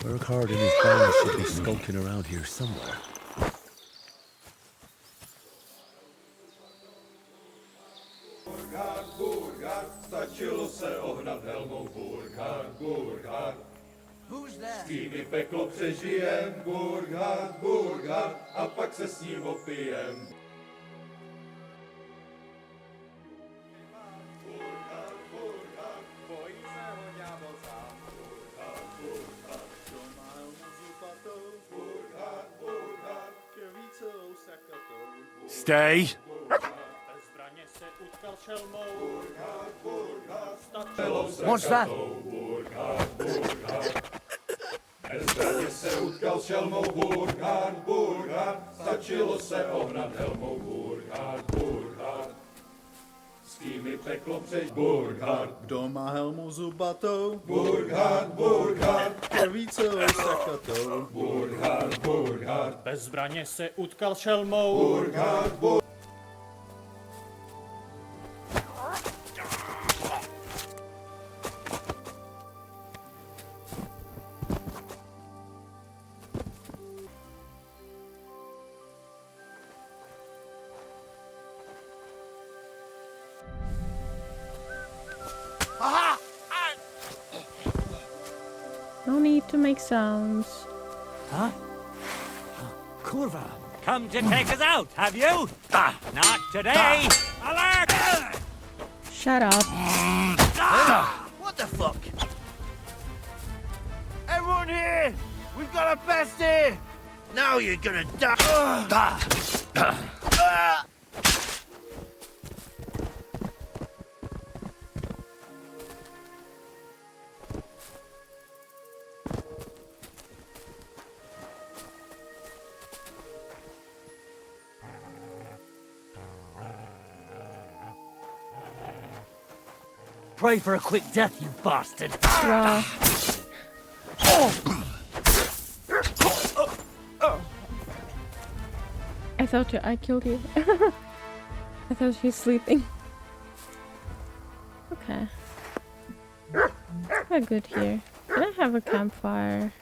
Burkhard and his band should be skulking around here somewhere. Burkhard, Burkhard, stačilo se ohnat helmou. Burkhard, Burkhard. Who's that? S kými peklo přežijem. Burkhard, Burkhard, a pak se s ním opijem. Burkhard, Burkhard, bojí se ho ďábel sám. Burkhard, Burkhard, kdo má helmu zupatou. Burkhard, Burkhard, krví celou sakatou. Stay! Bez zbraně se utkal šelmou. Burkhard, Burkhard, stačilo sakatou. What's that? Burkhard, Burkhard. Bez zbraně se utkal šelmou. Burkhard, Burkhard, stačilo se ohnat helmou. Burkhard, Burkhard. S kými peklo přež. Burkhard, Kdo má helmu zubatou, Burkhard, Burkhard. krví celou sakatou. Burkhard, Burkhard. Bez zbraně se utkal šelmou. Burkhard, Burkhard. No need to make sounds. Huh? Kurva. Come to take us out, have you? Not today. Alert! Shut up. What the fuck? Everyone here! We've got a bestie! Now you're gonna die! Pray for a quick death, you bastard! Raw. I killed you. I thought she was sleeping. Okay. We're good here. Can I have a campfire?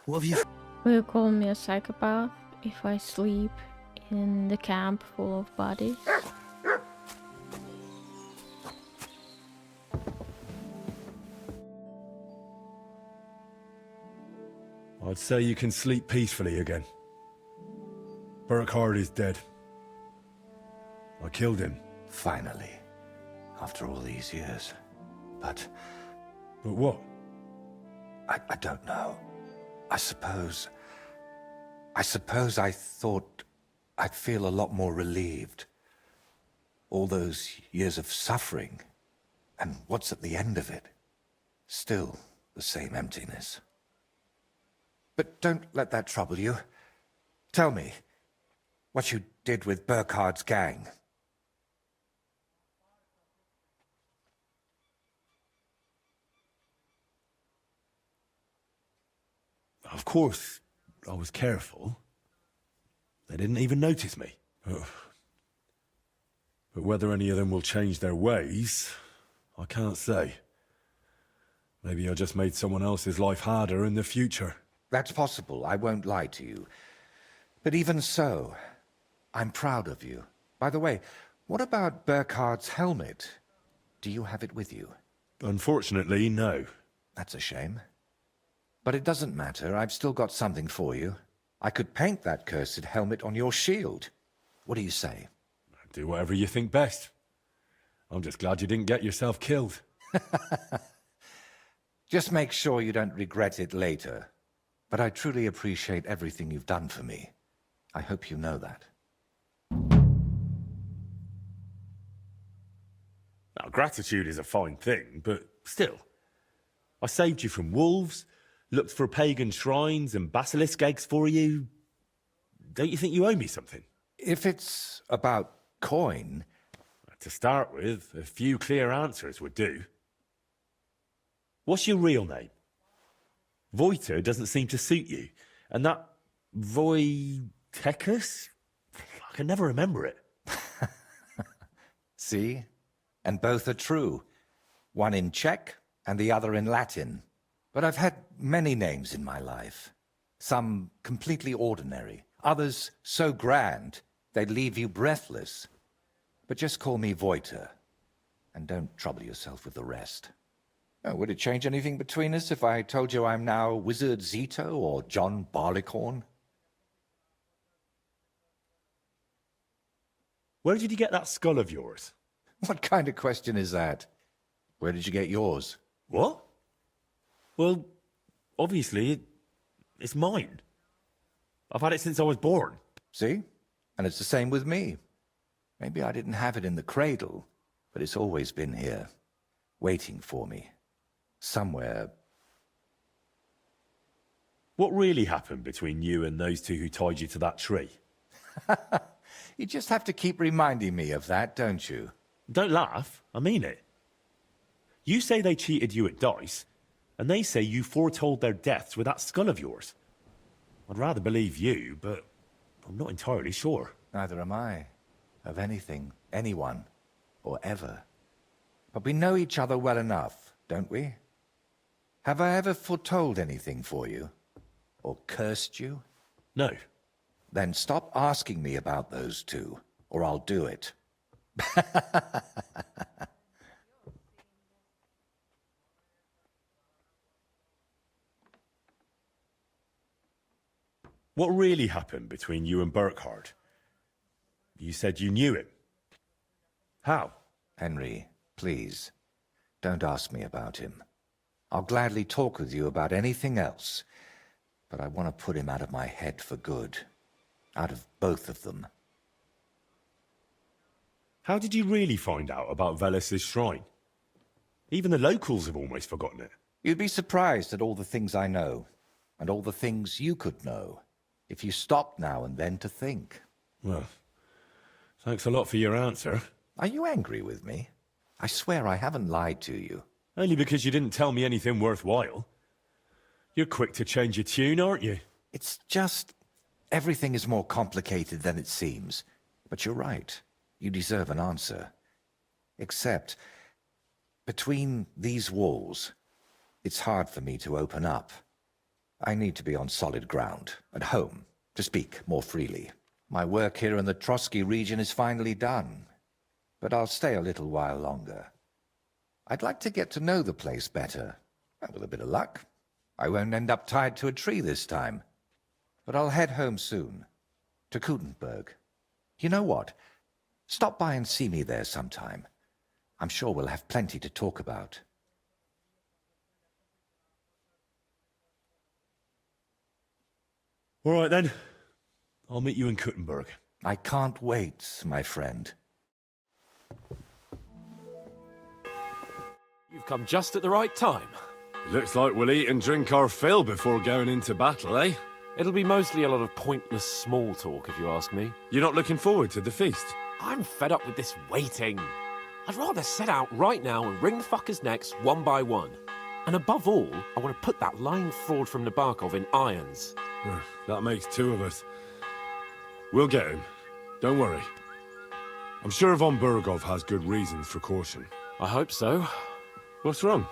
What have you... Will you call me a psychopath if I sleep in the camp full of bodies? I'd say you can sleep peacefully again. Burkhard is dead. I killed him. Finally. After all these years. But But what? I don't know. I suppose I thought I'd feel a lot more relieved. All those years of suffering. And what's at the end of it? Still the same emptiness. But don't let that trouble you. Tell me what you did with Burkhard's gang. Of course, I was careful. They didn't even notice me. But whether any of them will change their ways, I can't say. Maybe I just made someone else's life harder in the future. That's possible, I won't lie to you. But even so, I'm proud of you. By the way, what about Burkhard's helmet? Do you have it with you? Unfortunately, no. That's a shame. But it doesn't matter, I've still got something for you. I could paint that cursed helmet on your shield. What do you say? Do whatever you think best. I'm just glad you didn't get yourself killed. Just make sure you don't regret it later. But I truly appreciate everything you've done for me. I hope you know that. Now, gratitude is a fine thing, but still. I saved you from wolves, looked for pagan shrines and basilisk eggs for you. Don't you think you owe me something? If it's about coin... To start with, a few clear answers would do. What's your real name? Voiter doesn't seem to suit you. And that Voitechus? I can never remember it. See? And both are true. One in Czech and the other in Latin. But I've had many names in my life. Some completely ordinary, others so grand they'd leave you breathless. But just call me Voiter, and don't trouble yourself with the rest. Oh, would it change anything between us if I told you I'm now Wizard Zito or John Barleycorn? Where did you get that skull of yours? What kind of question is that? Where did you get yours? What? Well, obviously, it's mine. I've had it since I was born. See? And it's the same with me. Maybe I didn't have it in the cradle, but it's always been here, waiting for me. Somewhere. What really happened between you and those two who tied you to that tree? You just have to keep reminding me of that, don't you? Don't laugh. I mean it. You say they cheated you at dice, and they say you foretold their deaths with that skull of yours. I'd rather believe you, but I'm not entirely sure. Neither am I. Of anything, anyone, or ever. But we know each other well enough, don't we? Have I ever foretold anything for you? Or cursed you? No. Then stop asking me about those two, or I'll do it. What really happened between you and Burkhardt? You said you knew him. How? Henry, please, don't ask me about him. I'll gladly talk with you about anything else, but I want to put him out of my head for good. Out of both of them. How did you really find out about Velis's shrine? Even the locals have almost forgotten it. You'd be surprised at all the things I know, and all the things you could know, if you stopped now and then to think. Well, thanks a lot for your answer. Are you angry with me? I swear I haven't lied to you. Only because you didn't tell me anything worthwhile. You're quick to change your tune, aren't you? It's just... everything is more complicated than it seems. But you're right. You deserve an answer. Except, between these walls, it's hard for me to open up. I need to be on solid ground, at home, to speak more freely. My work here in the Trotsky region is finally done, but I'll stay a little while longer. I'd like to get to know the place better, and with a bit of luck, I won't end up tied to a tree this time. But I'll head home soon, to Kutenberg. You know what? Stop by and see me there sometime. I'm sure we'll have plenty to talk about. All right, then. I'll meet you in Kuttenberg. I can't wait, my friend. You've come just at the right time. Looks like we'll eat and drink our fill before going into battle, eh? It'll be mostly a lot of pointless small talk, if you ask me. You're not looking forward to the feast? I'm fed up with this waiting. I'd rather set out right now and wring fuckers' necks one by one. And above all, I want to put that lying fraud from Nabokov in irons. That makes two of us. We'll get him. Don't worry. I'm sure Von Burgov has good reasons for caution. I hope so. What's wrong?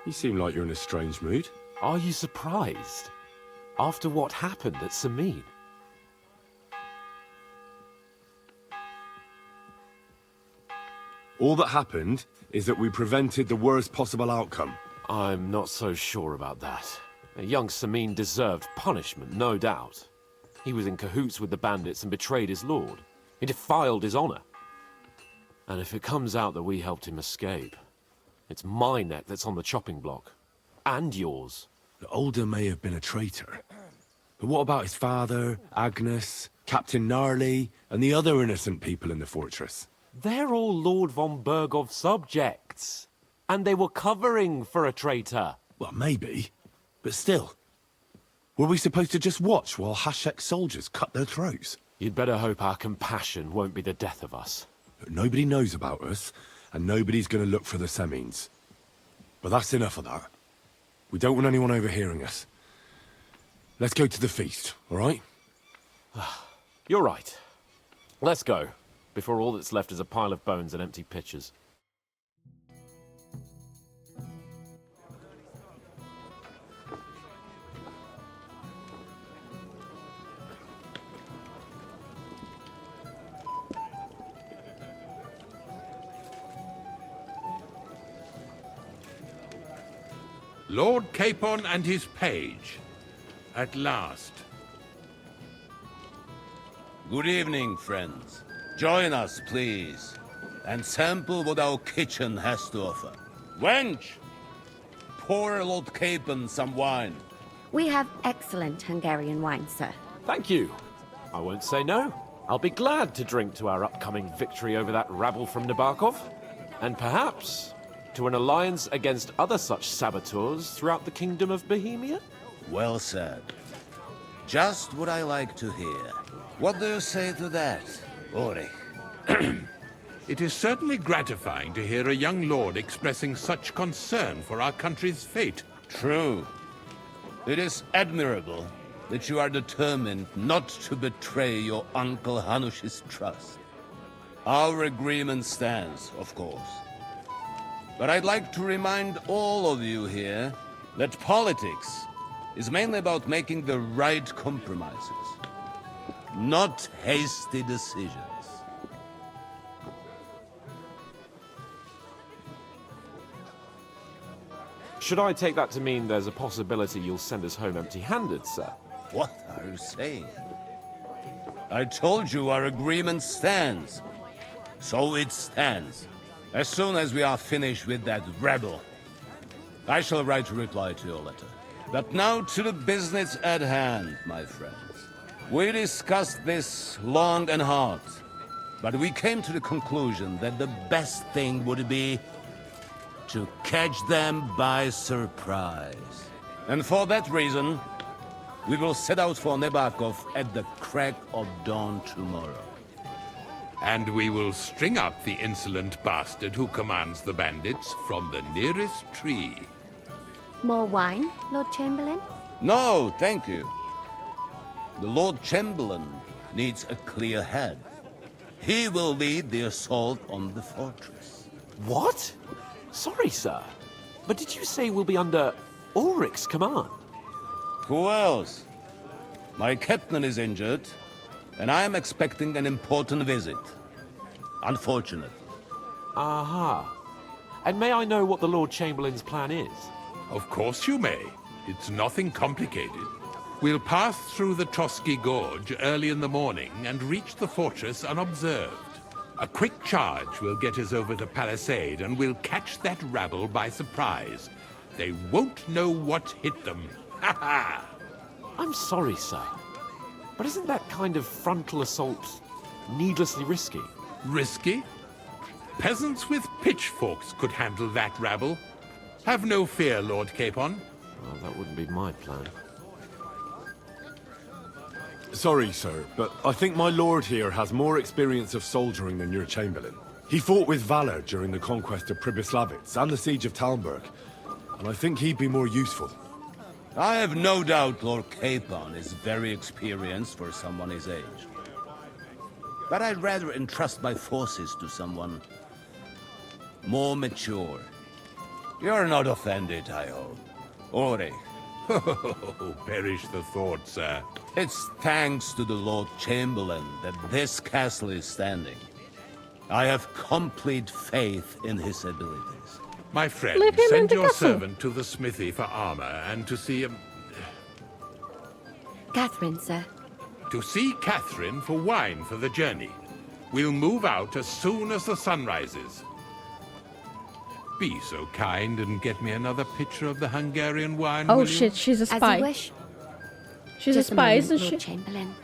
You seem like you're in a strange mood. Are you surprised? After what happened at Samin? All that happened is that we prevented the worst possible outcome. I'm not so sure about that. Young Samin deserved punishment, no doubt. He was in cahoots with the bandits and betrayed his lord. He defiled his honor. And if it comes out that we helped him escape, it's my neck that's on the chopping block. And yours. The Older may have been a traitor. But what about his father, Agnes, Captain Gnarly, and the other innocent people in the fortress? They're all Lord von Burgov's subjects. And they were covering for a traitor. Well, maybe. But still. Were we supposed to just watch while Hashek's soldiers cut their throats? You'd better hope our compassion won't be the death of us. But nobody knows about us, and nobody's going to look for the Semines. But that's enough of that. We don't want anyone overhearing us. Let's go to the feast, all right? You're right. Let's go, before all that's left is a pile of bones and empty pitchers. Lord Capon and his page. At last. Good evening, friends. Join us, please, and sample what our kitchen has to offer. Wench, pour Lord Capon some wine. We have excellent Hungarian wine, sir. Thank you. I won't say no. I'll be glad to drink to our upcoming victory over that rabble from Nabokov. And perhaps to an alliance against other such saboteurs throughout the Kingdom of Bohemia? Well said. Just what I like to hear. What do you say to that, Ulrich? It is certainly gratifying to hear a young lord expressing such concern for our country's fate. True. It is admirable that you are determined not to betray your Uncle Hanush's trust. Our agreement stands, of course. But I'd like to remind all of you here that politics is mainly about making the right compromises, not hasty decisions. Should I take that to mean there's a possibility you'll send us home empty-handed, sir? What are you saying? I told you our agreement stands. So it stands. As soon as we are finished with that rebel, I shall write a reply to your letter. But now to the business at hand, my friends. We discussed this long and hard, but we came to the conclusion that the best thing would be to catch them by surprise. And for that reason, we will set out for Nabokov at the crack of dawn tomorrow. And we will string up the insolent bastard who commands the bandits from the nearest tree. More wine, Lord Chamberlain? No, thank you. The Lord Chamberlain needs a clear head. He will lead the assault on the fortress. What? Sorry, sir. But did you say we'll be under Ulrich's command? Who else? My captain is injured, and I am expecting an important visit. Unfortunate. Aha. And may I know what the Lord Chamberlain's plan is? Of course you may. It's nothing complicated. We'll pass through the Trotsky Gorge early in the morning and reach the fortress unobserved. A quick charge will get us over to Palisade, and we'll catch that rabble by surprise. They won't know what hit them. Ha ha! I'm sorry, sir. But isn't that kind of frontal assault needlessly risky? Risky? Peasants with pitchforks could handle that rabble. Have no fear, Lord Capon. Well, that wouldn't be my plan. Sorry, sir, but I think my lord here has more experience of soldiering than your Chamberlain. He fought with valor during the conquest of Pribyslavitz and the siege of Talmberg, and I think he'd be more useful. I have no doubt Lord Capon is very experienced for someone his age. But I'd rather entrust my forces to someone more mature. You're not offended, I hope. Ulrich. Oh, perish the thought, sir. It's thanks to the Lord Chamberlain that this castle is standing. I have complete faith in his abilities. My friend, Leave him in send the your castle. servant to the smithy for armor and to see Catherine, sir. Catherine for wine for the journey. We'll move out as soon as the sun rises. Be so kind and get me another pitcher of the Hungarian wine, Oh will shit, she's a As you spy. wish. She's Just a spy, moment, isn't Lord she? Chamberlain.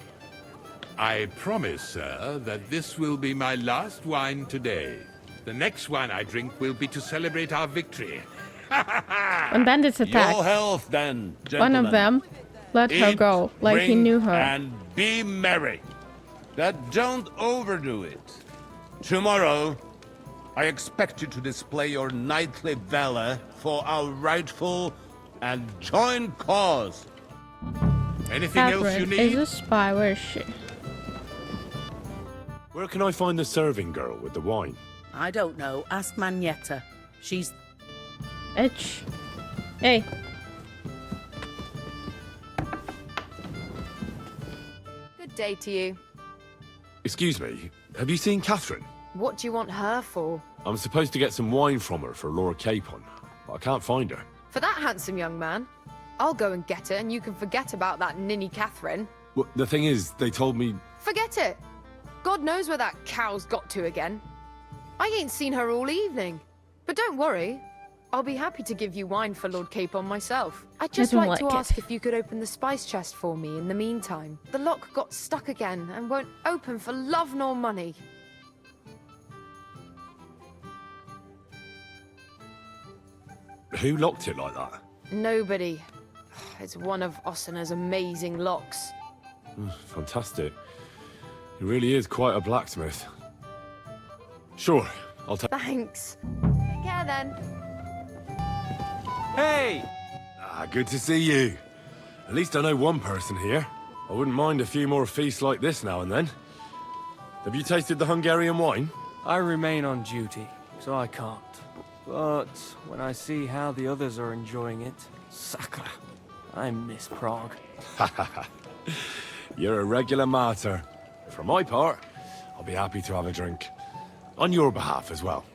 I promise, sir, that this will be my last wine today. The next wine I drink will be to celebrate our victory. When bandits attack, Your health, then, one gentlemen. of them let her Eat, go, like he drink, knew her. And be merry. But don't overdo it. Tomorrow, I expect you to display your knightly valor for our rightful and joint cause. Anything else you Catherine need? is a spy. Where is she? Where can I find the serving girl with the wine? I don't know. Ask Magnetta. She's... Itch. Hey. Good day to you. Excuse me, have you seen Catherine? What do you want her for? I'm supposed to get some wine from her for Lord Capon, but I can't find her. For that handsome young man, I'll go and get it, and you can forget about that ninny Catherine. Well, the thing is, they told me... Forget it! God knows where that cow's got to again. I ain't seen her all evening. But don't worry, I'll be happy to give you wine for Lord Capon myself. I'd just don't like to like it. ask if you could open the spice chest for me in the meantime. The lock got stuck again and won't open for love nor money. Who locked it like that? Nobody. It's one of Ossina's amazing locks. Fantastic. He really is quite a blacksmith. Sure, I'll take... Thanks. Take care then. Hey! Good to see you. At least I know one person here. I wouldn't mind a few more feasts like this now and then. Have you tasted the Hungarian wine? I remain on duty, so I can't. But when I see how the others are enjoying it, sacre, I miss Prague. You're a regular martyr. For my part, I'll be happy to have a drink. On your behalf as well.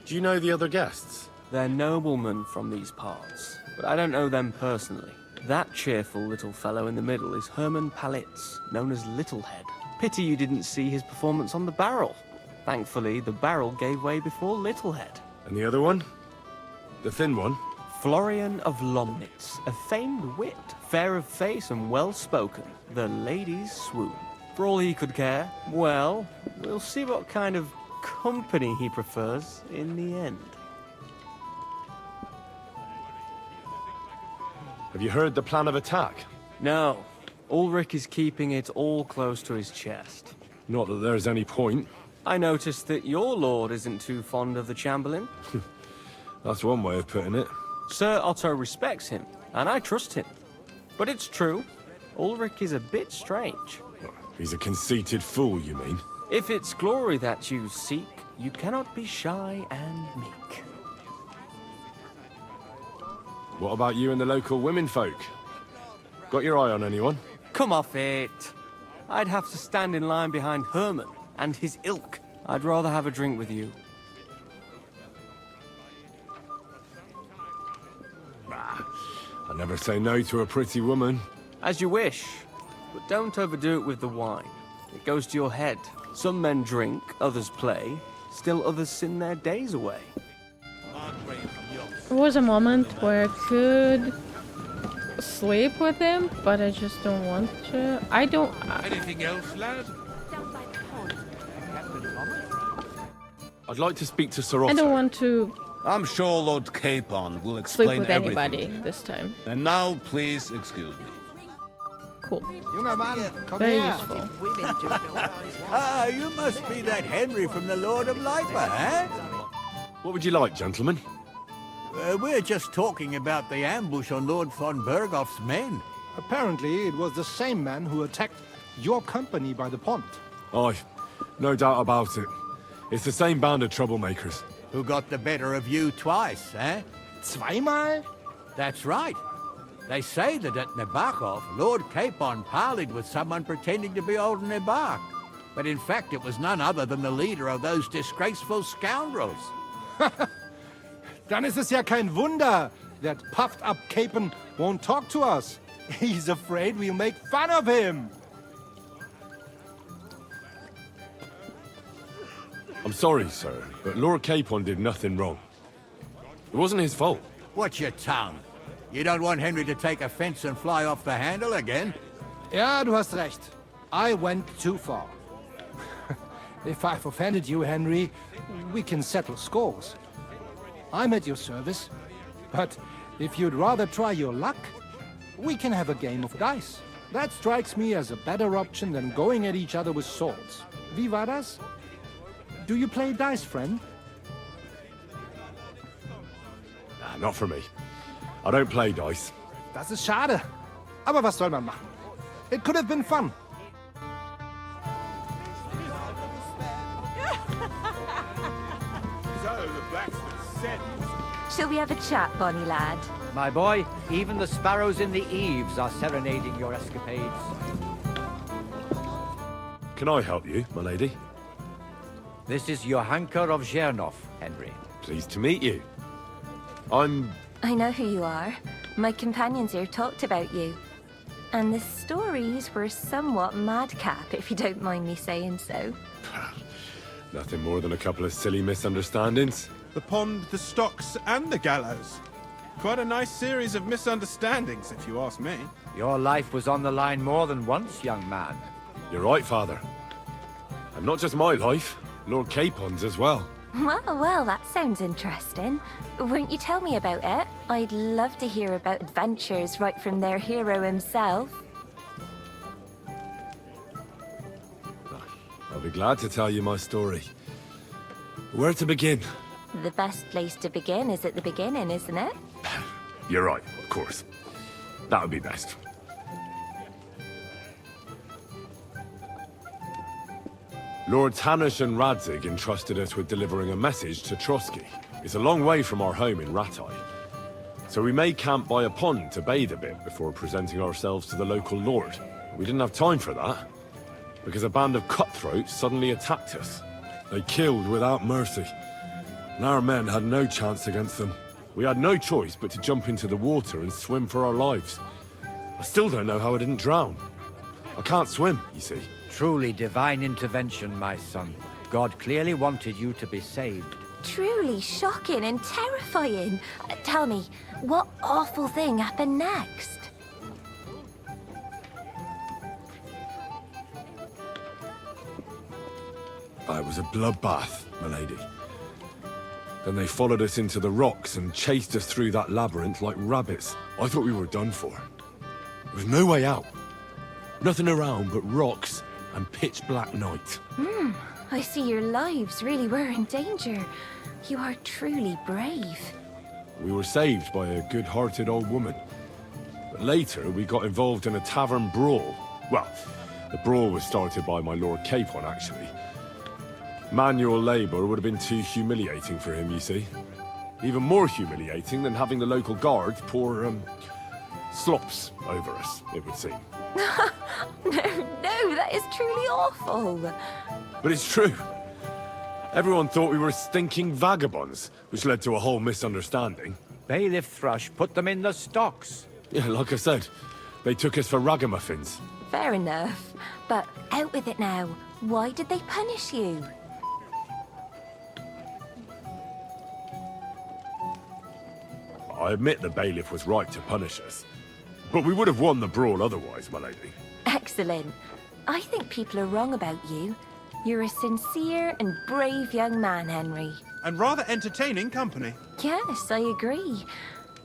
Do you know the other guests? They're noblemen from these parts, but I don't know them personally. That cheerful little fellow in the middle is Herman Palitz, known as Littlehead. Pity you didn't see his performance on the barrel. Thankfully, the barrel gave way before Littlehead. And the other one? The thin one? Florian of Lomnitz, a famed wit, fair of face and well-spoken. The ladies swoon. For all he could care, well, we'll see what kind of company he prefers in the end. Have you heard the plan of attack? No. Ulrich is keeping it all close to his chest. Not that there's any point. I noticed that your lord isn't too fond of the Chamberlain. That's one way of putting it. Sir Otto respects him, and I trust him. But it's true, Ulrich is a bit strange. He's a conceited fool, you mean? If it's glory that you seek, you cannot be shy and meek. What about you and the local women folk? Got your eye on anyone? Come off it. I'd have to stand in line behind Herman and his ilk. I'd rather have a drink with you. I never say no to a pretty woman. As you wish, but don't overdo it with the wine. It goes to your head. Some men drink, others play, still others sin their days away. There was a moment where I could sleep with him, but I just don't want to. I don't. Anything else, lad? I'd like to speak to Sir Otto. I don't want to I'm sure Lord Capon will sleep explain with everything. anybody this time. And now, please excuse me. Cool. Junger Mann, komm Very her. useful. Ah, you must be that Henry from the Lord of Lipa, eh? What would you like, gentlemen? We're just talking about the ambush on Lord von Bergoff's men. Apparently, it was the same man who attacked your company by the pond. Aye, no doubt about it. It's the same band of troublemakers. Who got the better of you twice, eh? Zweimal? That's right. They say that at Nebachov, Lord Capon parleyed with someone pretending to be old Nebach. But in fact, it was none other than the leader of those disgraceful scoundrels. Dann ist es ja kein Wunder that puffed-up Capon won't talk to us. He's afraid we'll make fun of him. I'm sorry, sir, but Lord Capon did nothing wrong. It wasn't his fault. Watch your tongue. You don't want Henry to take offense and fly off the handle again? Ja, du hast recht. I went too far. If I've offended you, Henry, we can settle scores. I'm at your service. But if you'd rather try your luck, we can have a game of dice. That strikes me as a better option than going at each other with swords. Wie war das? Do you play dice, friend? Nah, not for me. I don't play dice. Das ist schade. Aber was soll man machen? It could have been fun. So the blacksmith said. Shall we have a chat, bonny lad? My boy, even the sparrows in the eaves are serenading your escapades. Can I help you, my lady? This is Johanka of Zhernov, Henry. Pleased to meet you. I'm... I know who you are. My companions here talked about you. And the stories were somewhat madcap, if you don't mind me saying so. Nothing more than a couple of silly misunderstandings. The pond, the stocks, and the gallows. Quite a nice series of misunderstandings, if you ask me. Your life was on the line more than once, young man. You're right, Father. And not just my life, Lord Capon's as well. Well, that sounds interesting. Won't you tell me about it? I'd love to hear about adventures right from their hero himself. I'll be glad to tell you my story. Where to begin? The best place to begin is at the beginning, isn't it? You're right, of course. That would be best. Lords Hanush and Radzig entrusted us with delivering a message to Trotsky. It's a long way from our home in Ratai. So we made camp by a pond to bathe a bit before presenting ourselves to the local lord. We didn't have time for that, because a band of cutthroats suddenly attacked us. They killed without mercy, and our men had no chance against them. We had no choice but to jump into the water and swim for our lives. I still don't know how I didn't drown. I can't swim, you see. Truly divine intervention, my son. God clearly wanted you to be saved. Truly shocking and terrifying. Tell me, what awful thing happened next? It was a bloodbath, my lady. Then they followed us into the rocks and chased us through that labyrinth like rabbits. I thought we were done for. There was no way out. Nothing around but rocks and pitch black night. I see your lives really were in danger. You are truly brave. We were saved by a good-hearted old woman. But later, we got involved in a tavern brawl. Well, the brawl was started by my Lord Capon, actually. Manual labor would have been too humiliating for him, you see. Even more humiliating than having the local guards pour, slops over us, it would seem. No, that is truly awful. But it's true. Everyone thought we were stinking vagabonds, which led to a whole misunderstanding. Bailiff Thrush put them in the stocks. Yeah, like I said, they took us for ragamuffins. Fair enough. But out with it now. Why did they punish you? I admit the bailiff was right to punish us. But we would have won the brawl otherwise, my lady. Excellent. I think people are wrong about you. You're a sincere and brave young man, Henry. And rather entertaining company. Yes, I agree.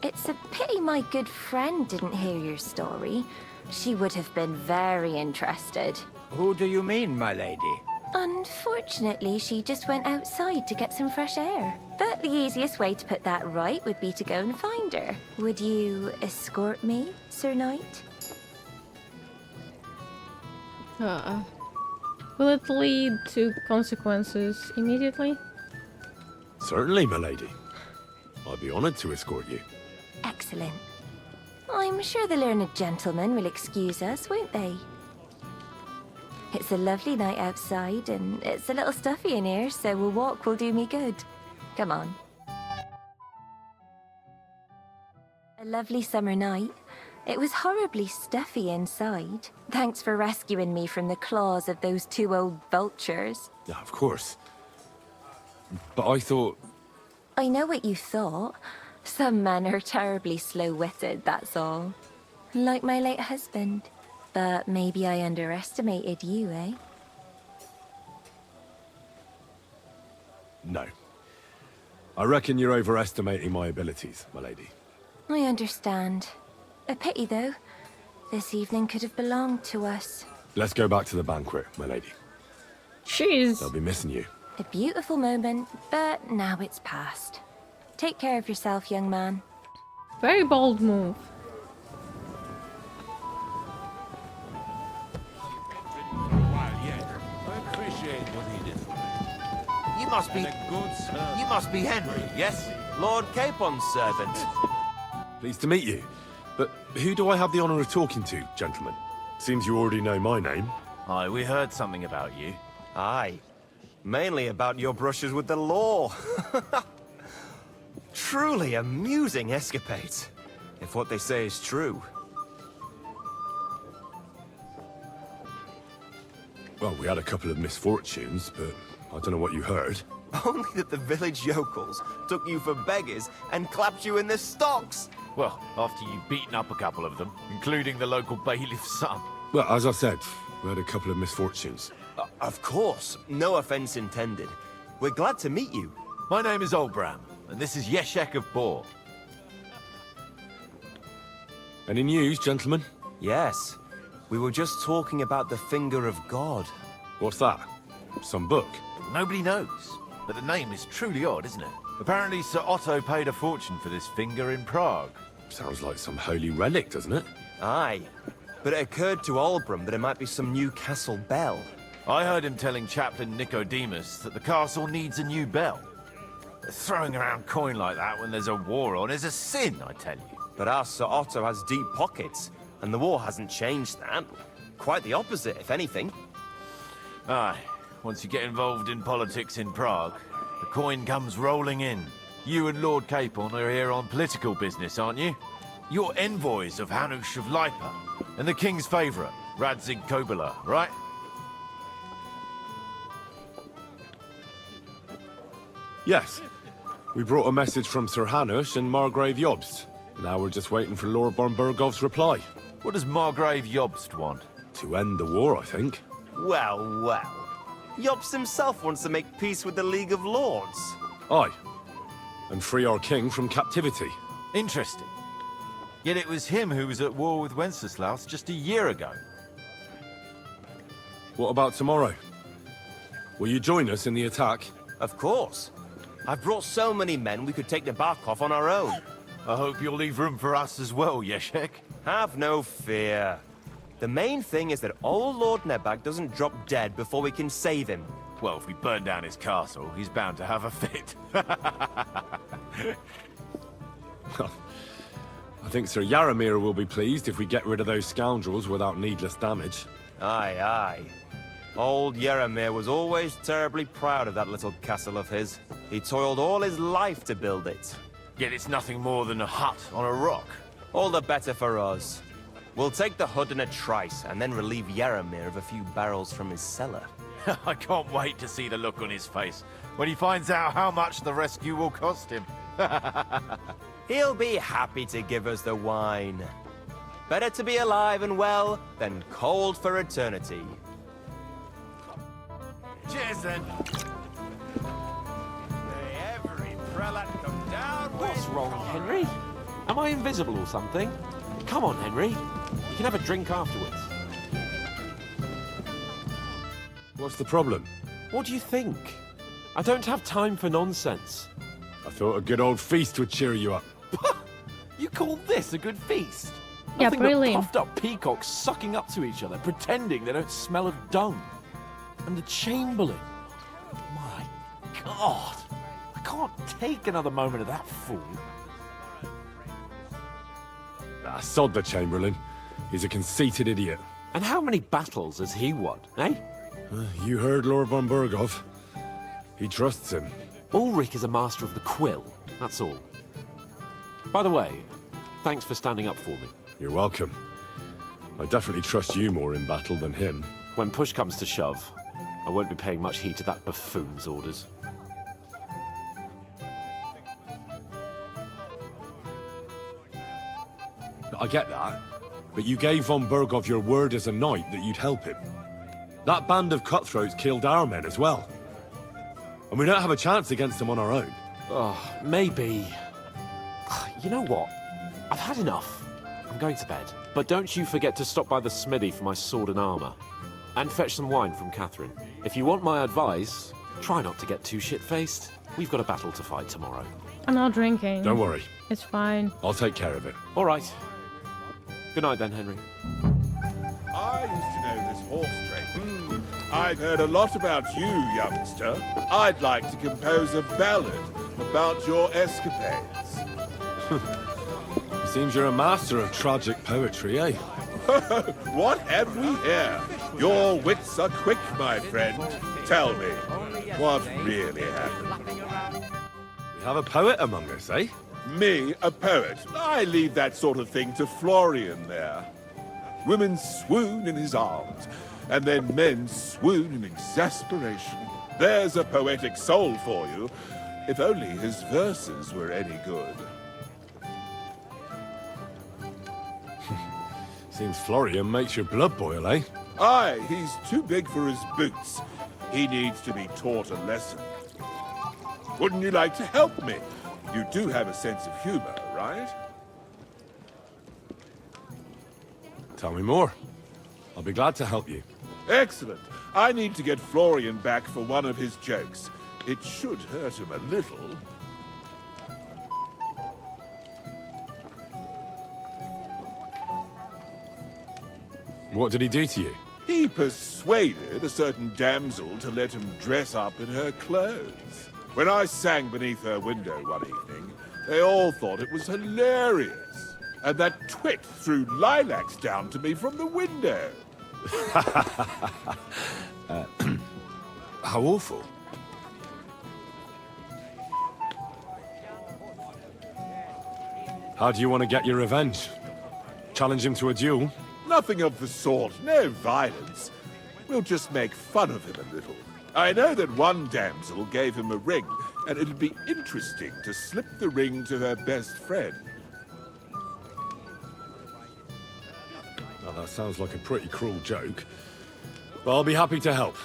It's a pity my good friend didn't hear your story. She would have been very interested. Who do you mean, my lady? Unfortunately, she just went outside to get some fresh air. But the easiest way to put that right would be to go and find her. Would you escort me, Sir Knight? Will it lead to consequences immediately? Certainly, my lady. I'd be honored to escort you. Excellent. I'm sure the learned gentlemen will excuse us, won't they? It's a lovely night outside, and it's a little stuffy in here, so a walk will do me good. Come on. A lovely summer night. It was horribly stuffy inside. Thanks for rescuing me from the claws of those two old vultures. Yeah, of course. But I thought... I know what you thought. Some men are terribly slow-witted, that's all. Like my late husband. But maybe I underestimated you, eh? No. I reckon you're overestimating my abilities, my lady. I understand. A pity, though. This evening could have belonged to us. Let's go back to the banquet, my lady. Jeez. They'll be missing you. A beautiful moment, but now it's past. Take care of yourself, young man. Very bold move. You must be Henry, yes? Lord Capon's servant. Pleased to meet you. But who do I have the honor of talking to, gentlemen? Seems you already know my name. Aye, we heard something about you. Aye. Mainly about your brushes with the law. Truly amusing escapades, if what they say is true. Well, we had a couple of misfortunes, but I don't know what you heard. Only that the village yokels took you for beggars and clapped you in the stocks. Well, after you've beaten up a couple of them, including the local bailiff's son. Well, as I said, we had a couple of misfortunes. Of course, no offense intended. We're glad to meet you. My name is Olbram, and this is Yeshek of Bor. Any news, gentlemen? Yes. We were just talking about the Finger of God. What's that? Some book? Nobody knows, but the name is truly odd, isn't it? Apparently Sir Otto paid a fortune for this finger in Prague. Sounds like some holy relic, doesn't it? Aye. But it occurred to Olbram that it might be some new castle bell. I heard him telling Chaplain Nicodemus that the castle needs a new bell. Throwing around coin like that when there's a war on is a sin, I tell you. But our Sir Otto has deep pockets, and the war hasn't changed that. Quite the opposite, if anything. Aye. Once you get involved in politics in Prague, the coin comes rolling in. You and Lord Capon are here on political business, aren't you? You're envoys of Hanush of Lipa, and the king's favourite, Radzig Kobyla, right? Yes. We brought a message from Sir Hanush and Margrave Jobst. Now we're just waiting for Lord Bornbergov's reply. What does Margrave Jobst want? To end the war, I think. Well, well. Jobst himself wants to make peace with the League of Lords. Aye. And free our king from captivity. Interesting. Yet it was him who was at war with Wenceslaus just a year ago. What about tomorrow? Will you join us in the attack? Of course. I've brought so many men we could take the bark off on our own. I hope you'll leave room for us as well, Yeshek. Have no fear. The main thing is that old Lord Nebag doesn't drop dead before we can save him. Well, if we burn down his castle, he's bound to have a fit. I think Sir Yaramir will be pleased if we get rid of those scoundrels without needless damage. Aye, aye. Old Yaramir was always terribly proud of that little castle of his. He toiled all his life to build it. Yet it's nothing more than a hut on a rock. All the better for us. We'll take the hut in a trice, and then relieve Yaramir of a few barrels from his cellar. I can't wait to see the look on his face when he finds out how much the rescue will cost him. He'll be happy to give us the wine. Better to be alive and well than cold for eternity. Cheers, then. May every prelate come down. What's wrong, Henry? Am I invisible or something? Come on, Henry. You can have a drink afterwards. What's the problem? What do you think? I don't have time for nonsense. I thought a good old feast would cheer you up. You call this a good feast? Yeah, Nothing but brilliant. puffed up peacocks sucking up to each other, pretending they don't smell of dung. And the Chamberlain. My God. I can't take another moment of that fool. Ah, sod the Chamberlain. He's a conceited idiot. And how many battles has he won, eh? You heard Lord von Berghoff. He trusts him. Ulrich is a master of the quill, that's all. By the way, thanks for standing up for me. You're welcome. I definitely trust you more in battle than him. When push comes to shove, I won't be paying much heed to that buffoon's orders. I get that, but you gave von Berghoff your word as a knight that you'd help him. That band of cutthroats killed our men as well. And we don't have a chance against them on our own. Oh, maybe. You know what? I've had enough. I'm going to bed. But don't you forget to stop by the smithy for my sword and armor. And fetch some wine from Catherine. If you want my advice, try not to get too shit-faced. We've got a battle to fight tomorrow. I'm not drinking. Don't worry. It's fine. I'll take care of it. All right. Good night then, Henry. I used to know this horse trade. I've heard a lot about you, youngster. I'd like to compose a ballad about your escapades. Seems you're a master of tragic poetry, eh? What have we here? Your wits are quick, my friend. Tell me, what really happened? We have a poet among us, eh? Me, a poet? I leave that sort of thing to Florian there. Women swoon in his arms, and then men swoon in exasperation. There's a poetic soul for you, if only his verses were any good. Seems Florian makes your blood boil, eh? Aye, he's too big for his boots. He needs to be taught a lesson. Wouldn't you like to help me? You do have a sense of humor, right? Tell me more. I'll be glad to help you. Excellent. I need to get Florian back for one of his jokes. It should hurt him a little. What did he do to you? He persuaded a certain damsel to let him dress up in her clothes. When I sang beneath her window one evening, they all thought it was hilarious. And that twit threw lilacs down to me from the window. How awful. How do you want to get your revenge? Challenge him to a duel? Nothing of the sort. No violence. We'll just make fun of him a little. I know that one damsel gave him a ring, and it'd be interesting to slip the ring to her best friend. Well, that sounds like a pretty cruel joke. But I'll be happy to help.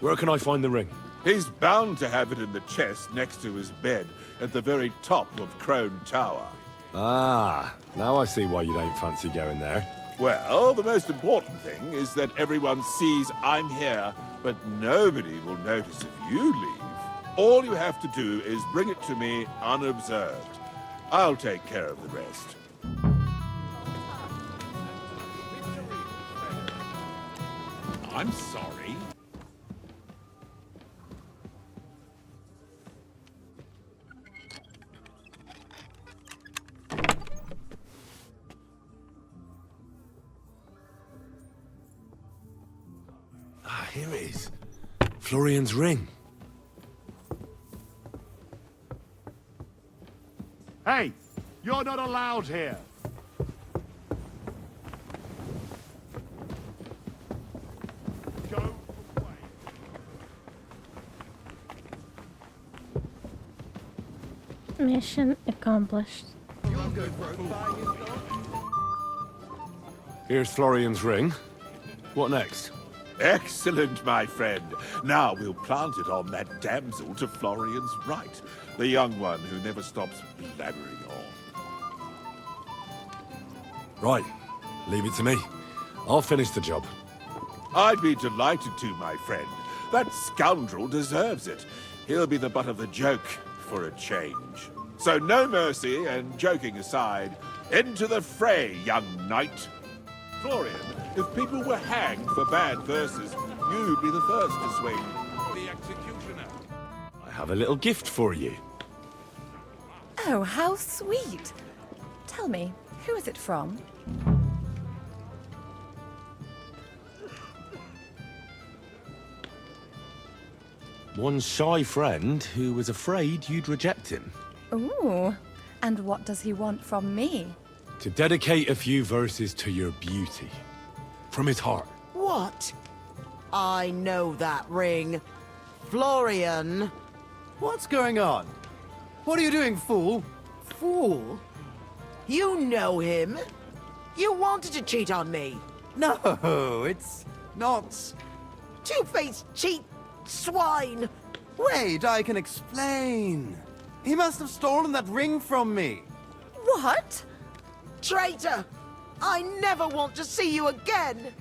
Where can I find the ring? He's bound to have it in the chest next to his bed at the very top of Crone Tower. Ah, now I see why you don't fancy going there. Well, the most important thing is that everyone sees I'm here, but nobody will notice if you leave. All you have to do is bring it to me unobserved. I'll take care of the rest. I'm sorry. Ah, here it is. Florian's ring. Hey, you're not allowed here. Go away. Mission accomplished. Here's Florian's ring. What next? Excellent, my friend. Now we'll plant it on that damsel to Florian's right. The young one who never stops blabbering on. Right. Leave it to me. I'll finish the job. I'd be delighted to, my friend. That scoundrel deserves it. He'll be the butt of the joke for a change. So no mercy, and joking aside, into the fray, young knight. Florian, if people were hanged for bad verses, you'd be the first to swing. The executioner. I have a little gift for you. Oh, how sweet. Tell me, who is it from? One shy friend who was afraid you'd reject him. Ooh, and what does he want from me? To dedicate a few verses to your beauty. From his heart. What? I know that ring. Florian. What's going on? What are you doing, fool? Fool? You know him. You wanted to cheat on me. No, it's not... Two-faced cheat swine. Wait, I can explain. He must have stolen that ring from me. What? Traitor! I never want to see you again!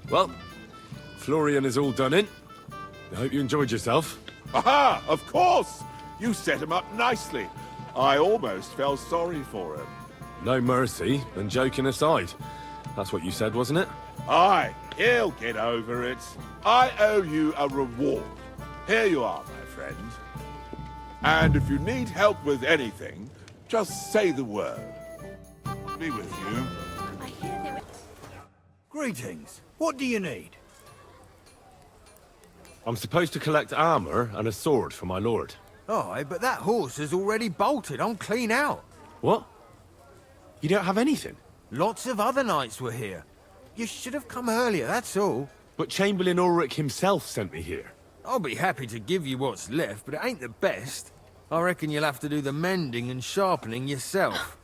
Well, Florian is all done in. I hope you enjoyed yourself. Aha! Of course! You set him up nicely. I almost felt sorry for him. No mercy, and joking aside. That's what you said, wasn't it? Aye, he'll get over it. I owe you a reward. Here you are, my friend. And if you need help with anything, Just say the word. Be with you. Greetings. What do you need? I'm supposed to collect armor and a sword for my lord. Aye, but that horse is already bolted. I'm clean out. What? You don't have anything? Lots of other knights were here. You should have come earlier, that's all. But Chamberlain Ulrich himself sent me here. I'll be happy to give you what's left, but it ain't the best. I reckon you'll have to do the mending and sharpening yourself.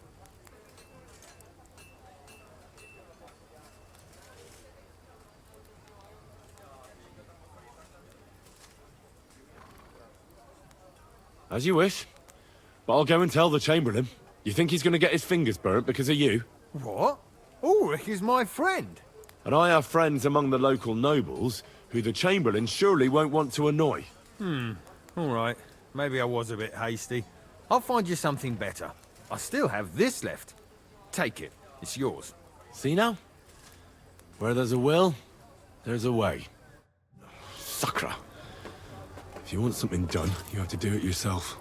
As you wish. But I'll go and tell the Chamberlain. You think he's going to get his fingers burnt because of you? What? Ulrich is my friend. And I have friends among the local nobles who the Chamberlain surely won't want to annoy. All right. Maybe I was a bit hasty. I'll find you something better. I still have this left. Take it. It's yours. See now? Where there's a will, there's a way. Sacra. If you want something done, you have to do it yourself.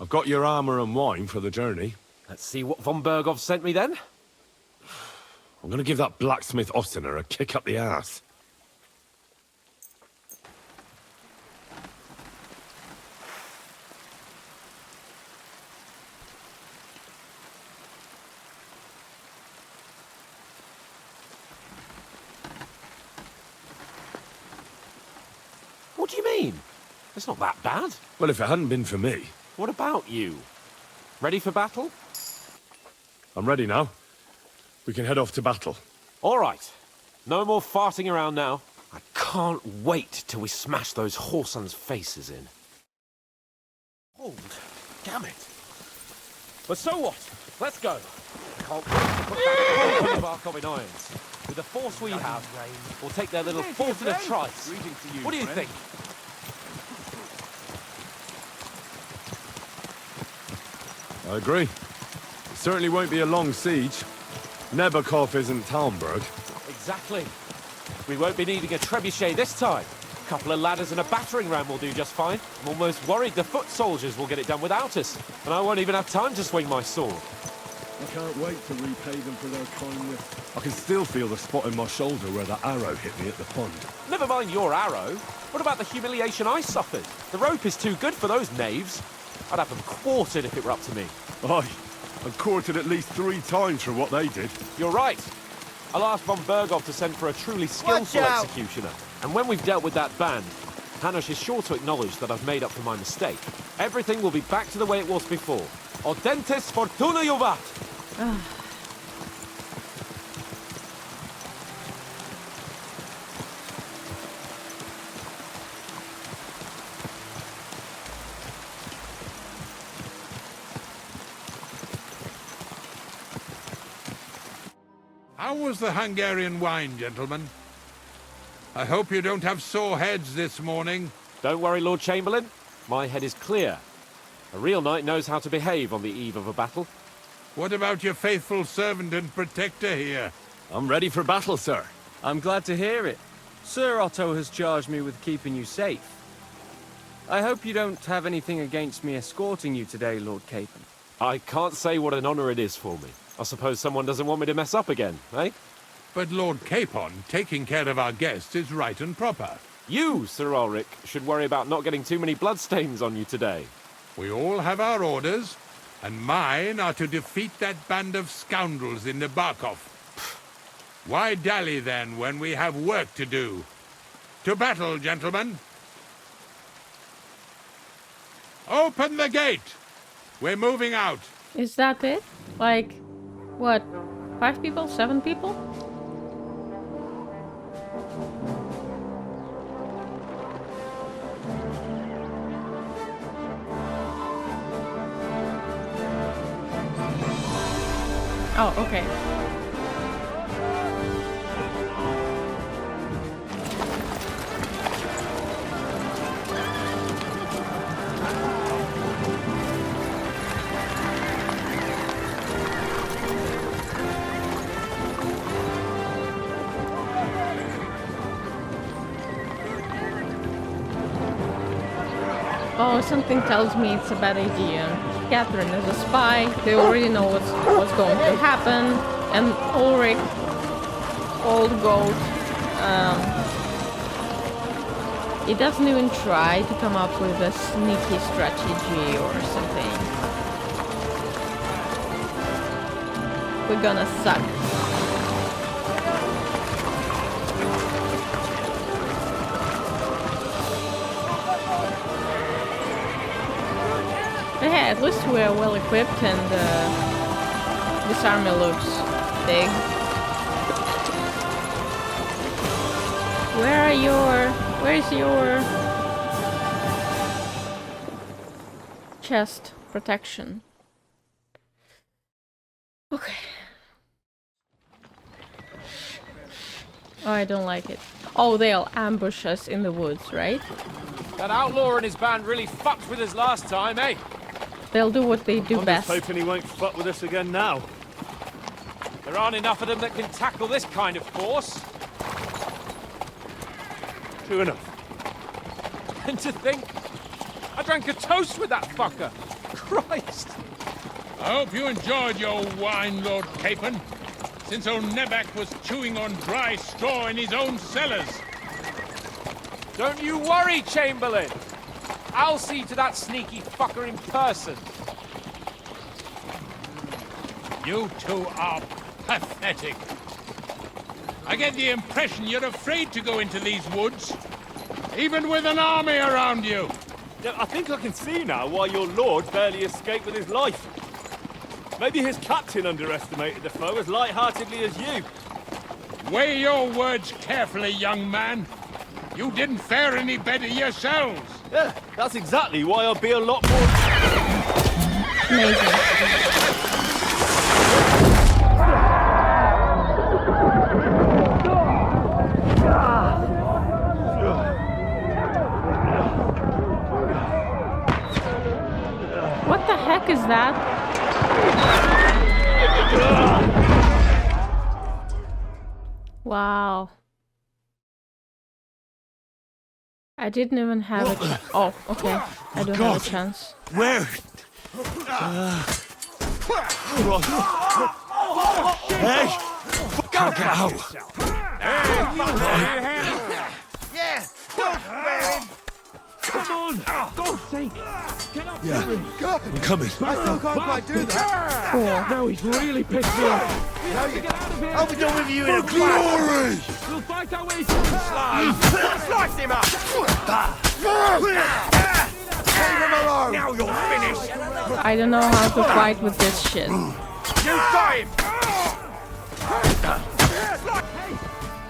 I've got your armor and wine for the journey. Let's see what von Berghoff sent me then. I'm gonna give that blacksmith Ostener a kick up the ass. What do you mean? It's not that bad. Well, if it hadn't been for me... What about you? Ready for battle? I'm ready now. We can head off to battle. All right. No more farting around now. I can't wait till we smash those whoresons' faces in. Hold. Damn it. But so what? Let's go. I can't wait to put that whole Barkov in irons. With the force we have, we'll take their little fortunate trice. What do you think? I agree. It certainly won't be a long siege. Nebakov isn't Talmberg. Exactly. We won't be needing a trebuchet this time. A couple of ladders and a battering ram will do just fine. I'm almost worried the foot soldiers will get it done without us. And I won't even have time to swing my sword. I can't wait to repay them for their kindness. I can still feel the spot in my shoulder where that arrow hit me at the pond. Never mind your arrow. What about the humiliation I suffered? The rope is too good for those knaves. I'd have them quartered if it were up to me. Aye, and quartered at least 3 times for what they did. You're right. I'll ask von Berghoff to send for a truly skillful executioner. And when we've dealt with that band, Hanush is sure to acknowledge that I've made up for my mistake. Everything will be back to the way it was before. Audentes fortuna juvat! How was the Hungarian wine, gentlemen? I hope you don't have sore heads this morning. Don't worry, Lord Chamberlain. My head is clear. A real knight knows how to behave on the eve of a battle. What about your faithful servant and protector here? I'm ready for battle, sir. I'm glad to hear it. Sir Otto has charged me with keeping you safe. I hope you don't have anything against me escorting you today, Lord Capon. I can't say what an honor it is for me. I suppose someone doesn't want me to mess up again, eh? But Lord Capon, taking care of our guests is right and proper. You, Sir Ulrich, should worry about not getting too many bloodstains on you today. We all have our orders, and mine are to defeat that band of scoundrels in the Barkov. Why dally then when we have work to do? To battle, gentlemen! Open the gate! We're moving out. Is that it? Like, what? 5 people? 7 people? Oh, okay. Oh, something tells me it's a bad idea. Catherine is a spy. They already know what's going to happen. And Ulrich, old goat, he doesn't even try to come up with a sneaky strategy or something. We're gonna suck. But hey, at least we're well equipped and this army looks big. Where's your chest protection? Okay. Oh, I don't like it. Oh, they'll ambush us in the woods, right? That outlaw and his band really fucked with us last time, eh? They'll do what they do best. I'm just hoping he won't fuck with us again now. There aren't enough of them that can tackle this kind of force. True enough. And to think, I drank a toast with that fucker. Christ. I hope you enjoyed your wine, Lord Capon, since old Neback was chewing on dry straw in his own cellars. Don't you worry, Chamberlain. I'll see to that sneaky fucker in person. You two are pathetic. I get the impression you're afraid to go into these woods, even with an army around you. Yeah, I think I can see now why your lord barely escaped with his life. Maybe his captain underestimated the foe as light-heartedly as you. Weigh your words carefully, young man. You didn't fare any better yourselves. Yeah, that's exactly why I'll be a lot more... Amazing. What the heck is that? Wow. I didn't even have a oh, okay. I do have a chance. Where? Hey! Can't get out! Yeah! Don't spare him! Come on! God's sake! Get up! Yeah, I'm coming. I still can't quite do that. Cool. No, he's really pissed me off. Get out of here! I'll be done with you in a Glory! We'll fight our way through the slide! Slice him up! Leave him alone! Now you're finished! I don't know how to fight with this shit. You got him!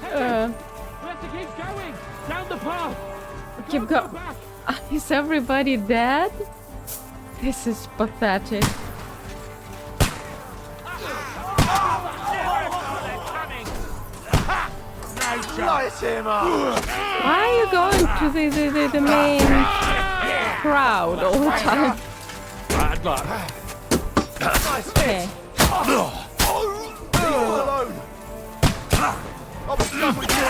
We have to keep going! Down the path! Keep going. Is everybody dead? This is pathetic. Slice him up! Why are you going to the main crowd all the time? Bad luck. Okay.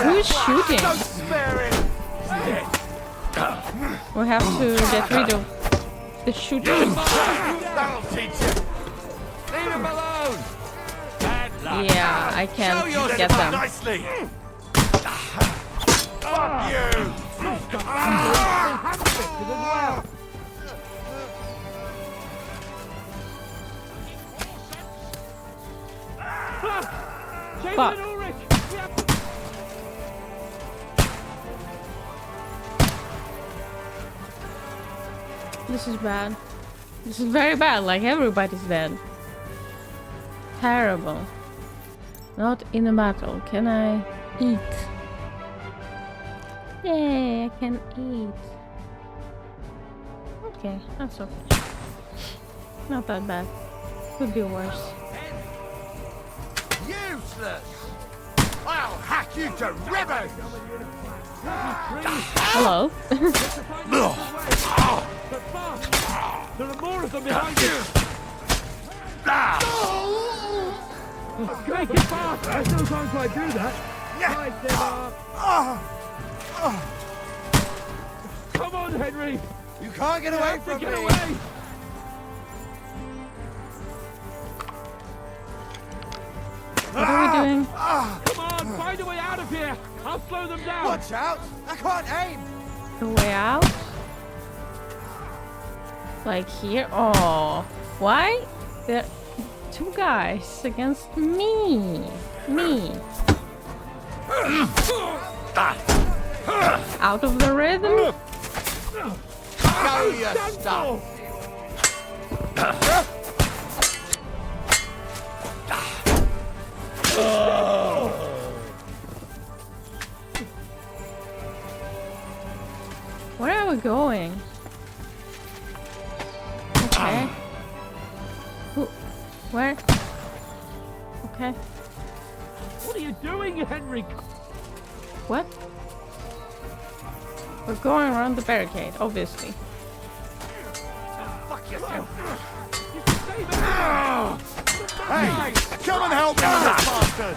Who's shooting? Don't spare him! We have to get rid of the shooting. That'll teach you! Leave him alone! Yeah, I can't get them. Nicely! Fuck you! Fuck. This is bad. This is very bad, like everybody's dead. Terrible. Not in a battle. Can I eat? Yay, I can eat. Okay, that's okay. Not that bad. Could be worse. Useless! I'll hack you to ribbons! Hello. There are more of them behind you! Make it fast! I still can't quite do that. Come on, Henry! You can't get away from me! What are we doing? Come on, find a way out of here! I'll slow them down! Watch out! I can't aim! The way out? Like here? Oh, why? There are two guys against me. Out of the rhythm? Show your stuff! Where are we going? Okay. Where? Okay. What are you doing, Henry? What? We're going around the barricade, obviously. Fuck yourself! Hey! Come and help me, bastard!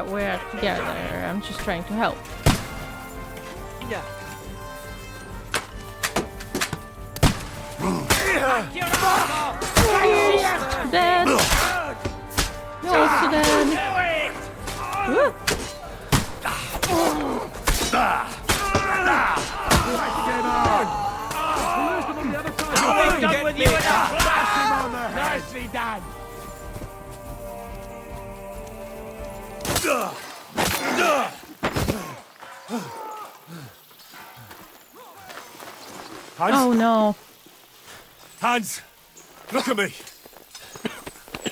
We're together. I'm just trying to help. Yeah. Dead. You're also dead. Woo. Done with you now. Nicely done. Hans? Oh no. Hans! Look at me!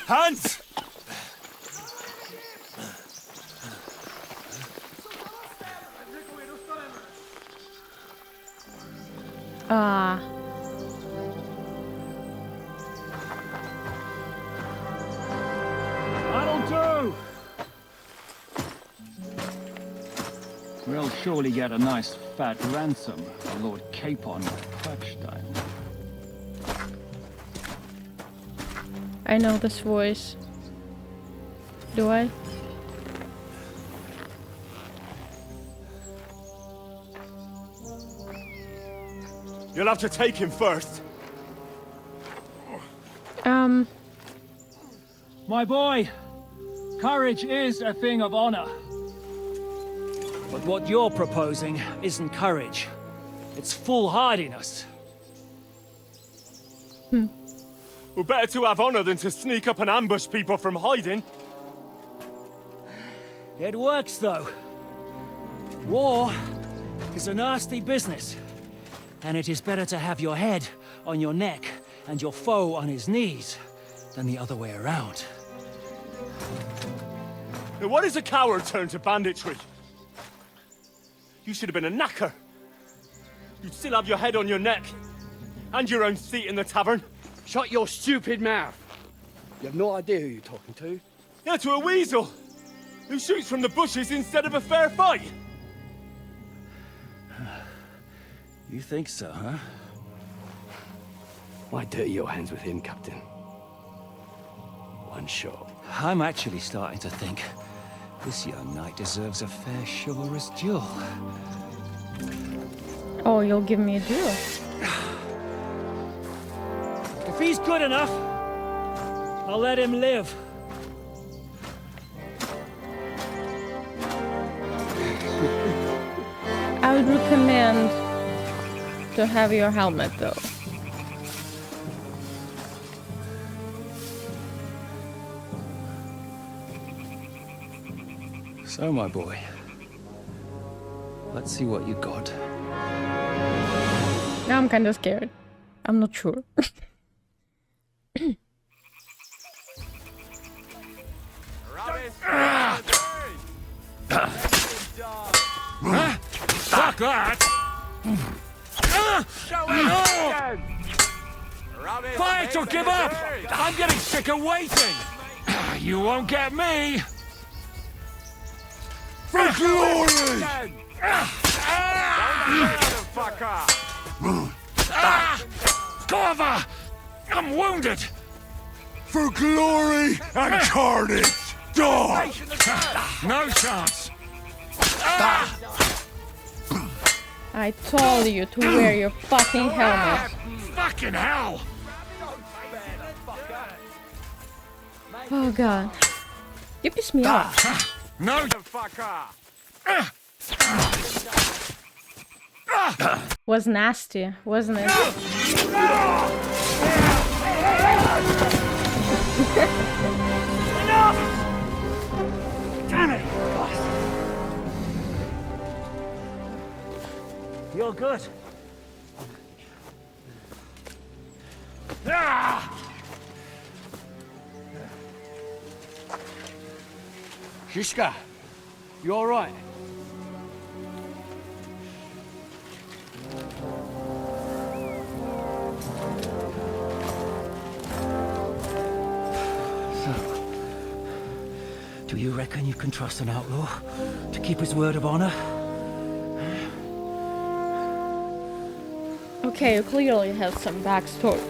Hans! That'll do! We'll surely get a nice fat ransom for Lord Capon Quackstein. I know this voice. Do I? You'll have to take him first. My boy, courage is a thing of honor. But what you're proposing isn't courage. It's foolhardiness. Well, better to have honor than to sneak up and ambush people from hiding. It works, though. War is a nasty business. And it is better to have your head on your neck and your foe on his knees than the other way around. Now, what is a coward turn to banditry? You should have been a knacker. You'd still have your head on your neck. And your own seat in the tavern. Shut your stupid mouth. You have no idea who you're talking to. Yeah, to a weasel. Who shoots from the bushes instead of a fair fight. You think so, huh? Why dirty your hands with him, Captain? One shot. I'm actually starting to think this young knight deserves a fair chivalrous duel. Oh, you'll give me a duel. If he's good enough, I'll let him live. I would recommend to have your helmet, though. So, my boy, let's see what you got. Now I'm kind of scared. I'm not sure. Fuck that! Fight or give up! I'm getting sick of waiting! You won't get me! For glory! Cover! I'm wounded! For glory and carnage! Die! No chance! I told you to wear your fucking helmet. Fucking hell! Oh god. You piss me off. No, you fucker! Was nasty, wasn't it? Damn it! You're good. Shishka, you all right? Do you reckon you can trust an outlaw to keep his word of honor? Okay, you clearly have some backstory.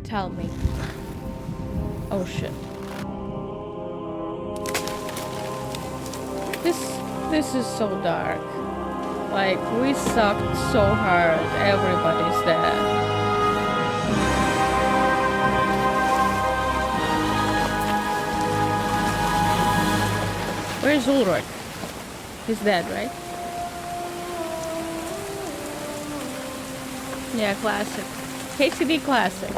Tell me. Oh shit. This is so dark. Like, we sucked so hard, everybody's dead. Where's Ulrich? He's dead, right? Yeah, classic. KCD classic.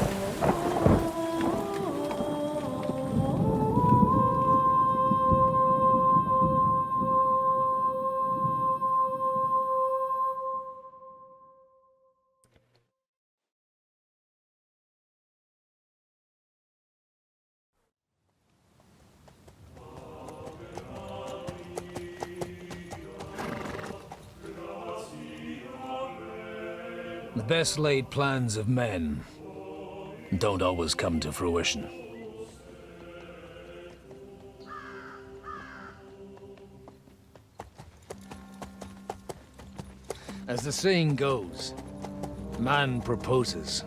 The best laid plans of men don't always come to fruition. As the saying goes, man proposes,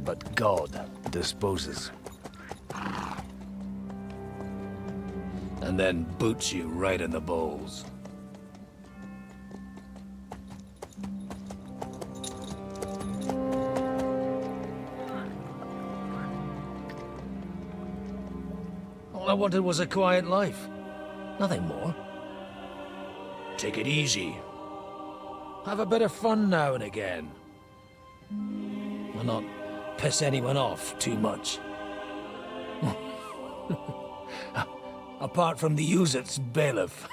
but God disposes. And then boots you right in the balls. All I wanted was a quiet life. Nothing more. Take it easy. Have a bit of fun now and again. And not piss anyone off too much. Apart from the Uzit's bailiff.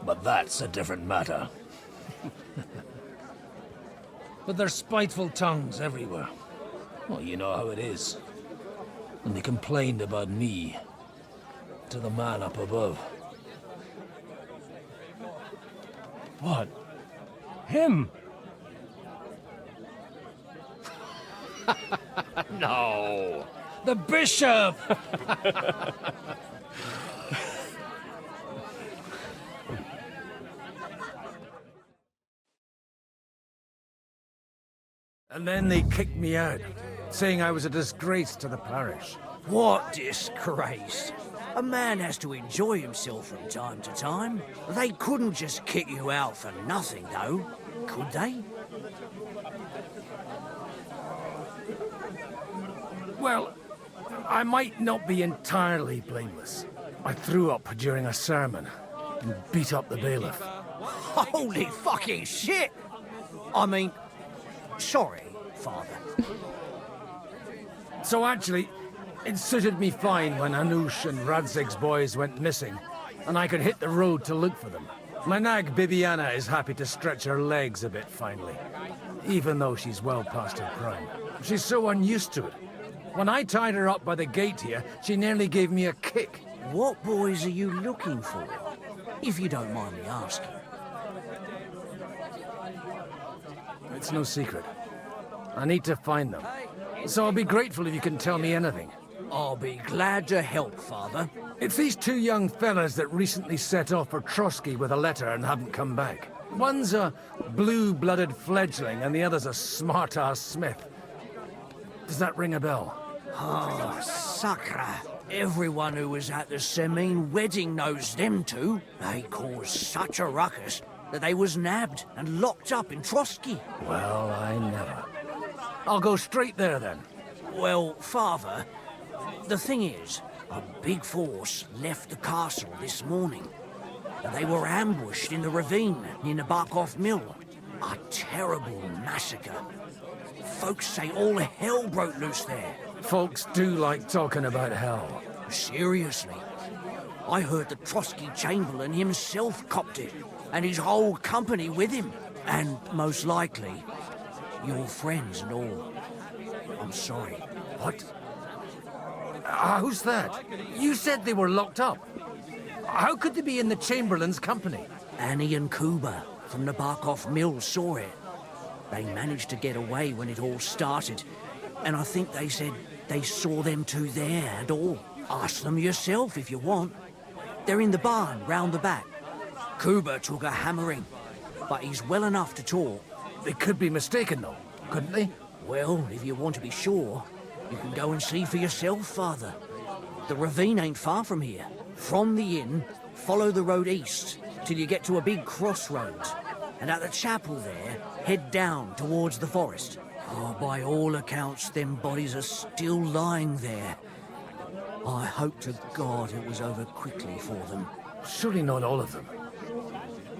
But that's a different matter. But there's spiteful tongues everywhere. Well, you know how it is. And they complained about me to the man up above. What? Him? No! The bishop! And then they kicked me out, saying I was a disgrace to the parish. What disgrace? A man has to enjoy himself from time to time. They couldn't just kick you out for nothing, though, could they? Well, I might not be entirely blameless. I threw up during a sermon and beat up the bailiff. Holy fucking shit! I mean, sorry, Father. So actually, it suited me fine when Anush and Radzig's boys went missing, and I could hit the road to look for them. My nag Bibiana is happy to stretch her legs a bit finally, even though she's well past her prime. She's so unused to it. When I tied her up by the gate here, she nearly gave me a kick. What boys are you looking for? If you don't mind me asking. It's no secret. I need to find them. So I'll be grateful if you can tell me anything. I'll be glad to help, Father. It's these two young fellas that recently set off for Trotsky with a letter and haven't come back. One's a blue-blooded fledgling and the other's a smart-ass smith. Does that ring a bell? Oh, sucker. Everyone who was at the Semine wedding knows them two. They caused such a ruckus that they was nabbed and locked up in Trotsky. Well, I never. I'll go straight there then. Well, Father, the thing is, a big force left the castle this morning. And they were ambushed in the ravine near the Barkov Mill. A terrible massacre. Folks say all hell broke loose there. Folks do like talking about hell. Seriously. I heard the Trotsky Chamberlain himself copped it, and his whole company with him. And most likely, your friends and all. I'm sorry. What? Who's that? You said they were locked up. How could they be in the Chamberlain's company? Annie and Kuba from the Barkov Mill saw it. They managed to get away when it all started, and I think they said they saw them two there and all. Ask them yourself if you want. They're in the barn round the back. Kuba took a hammering, but he's well enough to talk. They could be mistaken though, couldn't they? Well, if you want to be sure, you can go and see for yourself, Father. The ravine ain't far from here. From the inn, follow the road east till you get to a big crossroads. And at the chapel there, head down towards the forest. Oh, by all accounts, them bodies are still lying there. I hope to God it was over quickly for them. Surely not all of them.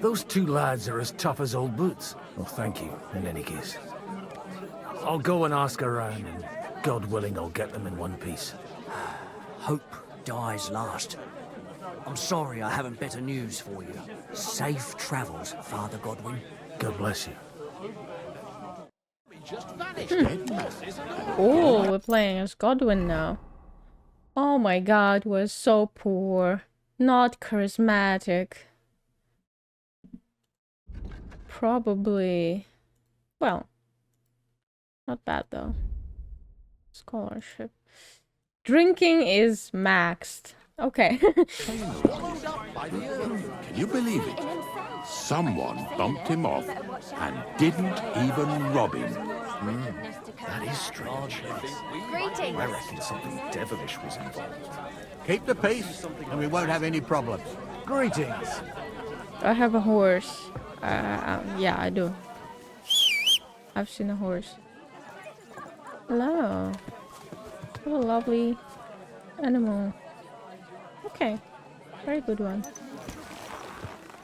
Those two lads are as tough as old boots. Well, thank you, in any case. I'll go and ask around, and God willing, I'll get them in one piece. Hope dies last. I'm sorry I haven't better news for you. Safe travels, Father Godwin. God bless you. Oh, we're playing as Godwin now. Oh my god, we're so poor. Not charismatic. Probably... Well, not bad though. Scholarship. Drinking is maxed. Okay. Can you believe it? Someone bumped him off and didn't even rob him. That is strange. Greetings. I reckon something devilish was involved. Keep the peace, and we won't have any problems. Greetings. I have a horse. Yeah, I do. I've seen a horse. Hello. What a lovely animal. Okay. Very good one.